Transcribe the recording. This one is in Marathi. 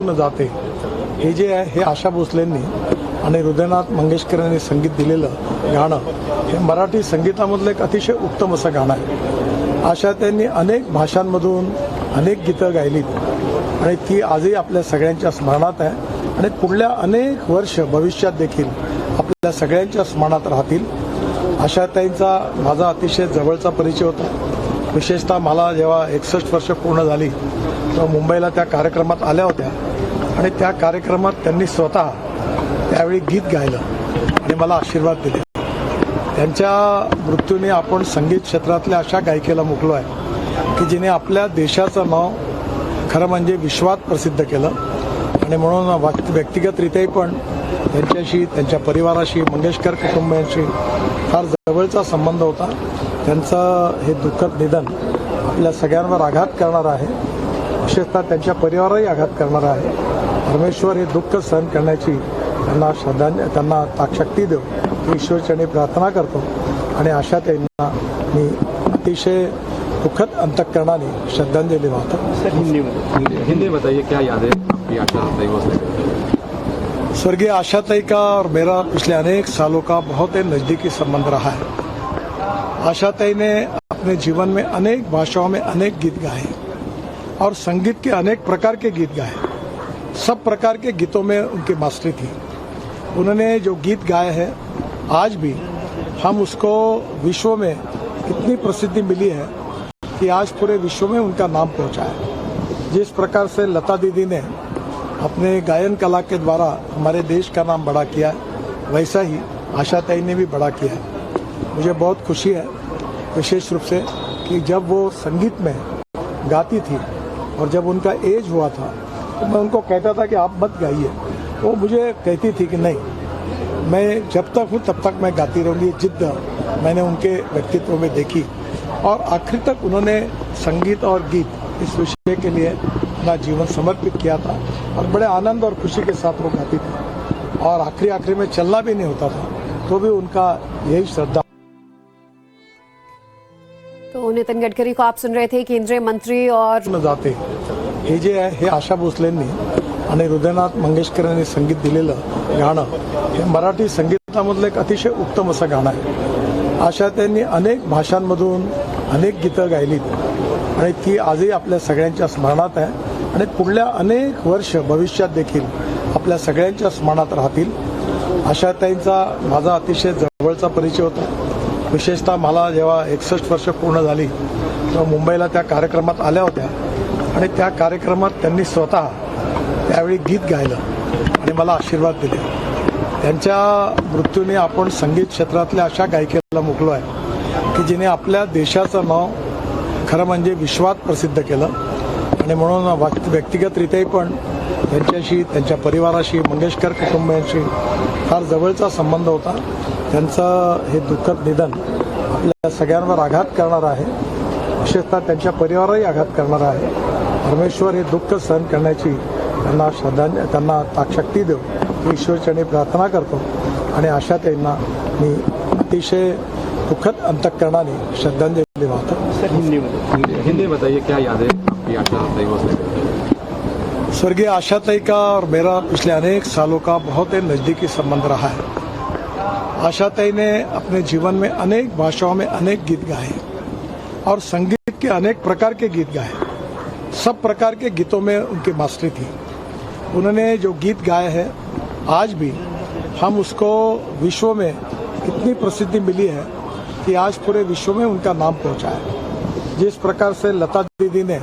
जाते हे जे आहे हे आशा भोसलेंनी आणि हृदयनाथ मंगेशकर यांनी संगीत दिलेलं गाणं हे मराठी संगीतामधलं एक अतिशय उत्तम असं गाणं आहे। आशा त्यांनी अनेक भाषांमधून अनेक गीतं गायलीत आणि ती आजही आपल्या सगळ्यांच्या स्मरणात आहे आणि पुढल्या अनेक वर्ष भविष्यात देखील आपल्या सगळ्यांच्या स्मरणात राहतील। आशाताईंचा माझा अतिशय जवळचा परिचय होता। विशेषतः मला जेव्हा 61 वर्ष पूर्ण झाली तेव्हा मुंबईला त्या कार्यक्रमात आल्या होत्या आणि त्या कार्यक्रमात त्यांनी स्वतः त्यावेळी गीत गायलं आणि मला आशीर्वाद दिले। त्यांच्या मृत्यूने आपण संगीत क्षेत्रातल्या अशा गायिकेला मुकलो आहे की जिने आपल्या देशाचं नाव खरं म्हणजे विश्वात प्रसिद्ध केलं आणि म्हणून व्यक्तिगतरित्याही पण त्यांच्याशी त्यांच्या परिवाराशी मंगेशकर कुटुंबियांशी फार जवळचा संबंध होता। त्यांचं हे दुःखद निधन आपल्या सगळ्यांवर आघात करणारं आहे, विशेषतः त्यांच्या परिवाराही आघात करणारं आहे। परमेश्वर हे दुःख सहन करण्याची त्यांना ताकशक्ती देव ही ईश्वरचरणी प्रार्थना करतो आणि आशाताईंना मी अतिशय दुःखद अंतःकरणाने श्रद्धांजली वाहतो। हिंदी में बताइए क्या याद है आपकी आशाताई भोसले? स्वर्गीय आशाताई का और मेरा पिछले अनेक सालों का बहुत ही नज़दीकी संबंध रहा है। आशाताई ने अपने जीवन में अनेक भाषाओं में अनेक गीत गाए और संगीत के अनेक प्रकार के गीत गाए। सब प्रकार के गीतों में उनकी मास्टरी थी। उन्होंने जो गीत गाए हैं आज भी हम उसको विश्व में इतनी प्रसिद्धि मिली है कि आज पूरे विश्व में उनका नाम पहुंचा है। जिस प्रकार से लता दीदी ने अपने गायन कला के द्वारा हमारे देश का नाम बड़ा किया है, वैसा ही आशाताई ने भी बड़ा किया है। मुझे बहुत खुशी है विशेष रूप से कि जब वो संगीत में गाती थी और जब उनका एज हुआ था तो मैं उनको कहता था कि आप मत गाइए। वो मुझे कहती थी कि नहीं, मैं जब तक हूँ तब तक मैं गाती रहूँगी। जिद्द मैंने उनके व्यक्तित्व में देखी और आखिर तक उन्होंने संगीत और गीत इस विषय के लिए अपना जीवन समर्पित किया था और बड़े आनंद और खुशी के साथ वो गाती थी और आखिरी में चलना भी नहीं होता था तो भी उनका यही श्रद्धा। तो नितिन गडकरी को आप सुन रहे थे, केंद्रीय मंत्री और जाते हे जे आहे हे आशा भोसलेंनी आणि हृदयनाथ मंगेशकर यांनी संगीत दिलेलं गाणं हे मराठी संगीतामधलं एक अतिशय उत्तम असं गाणं आहे। आशा त्यांनी अनेक भाषांमधून अनेक गीतं गायलीत आणि ती आजही आपल्या सगळ्यांच्या स्मरणात आहे आणि पुढल्या अनेक वर्ष भविष्यात देखील आपल्या सगळ्यांच्या स्मरणात राहतील। आशाताईंचा माझा अतिशय जवळचा परिचय होता। विशेषतः मला जेव्हा 61 वर्ष पूर्ण झाली तेव्हा मुंबईला त्या कार्यक्रमात आल्या होत्या आणि त्या कार्यक्रमात त्यांनी स्वतः त्यावेळी गीत गायलं आणि मला आशीर्वाद दिले। त्यांच्या मृत्यूने आपण संगीत क्षेत्रातल्या अशा गायिकेला मुकलो आहे की जिने आपल्या देशाचं नाव खरं म्हणजे विश्वात प्रसिद्ध केलं आणि म्हणून व्यक्तिगतरित्याही पण त्यांच्याशी त्यांच्या परिवाराशी मंगेशकर कुटुंबियांशी फार जवळचा संबंध होता। त्यांचं हे दुःखद निधन आपल्या सगळ्यांवर आघात करणारं आहे, विशेषतः त्यांच्या परिवाराही आघात करणारं आहे। परमेश्वर हे दुःख सहन करण्याची त्यांना ताकशक्ती देव ही ईश्वरचरणी प्रार्थना करतो आणि आशाताईंना मी अतिशय दुःखद अंतःकरणाने श्रद्धांजली वाहतो। हिंदी में बताइए क्या याद है आपकी आशाताई भोसले? स्वर्गीय आशाताई का और मेरा पिछले अनेक सालों का बहुत ही नज़दीकी संबंध रहा है। आशाताई ने अपने जीवन में अनेक भाषाओं में अनेक गीत गाए और संगीत के अनेक प्रकार के गीत गाए। सब प्रकार के गीतों में उनकी मास्टरी थी। उन्होंने जो गीत गाए हैं आज भी हम उसको विश्व में इतनी प्रसिद्धि मिली है कि आज पूरे विश्व में उनका नाम पहुंचा है। जिस प्रकार से लता दीदी ने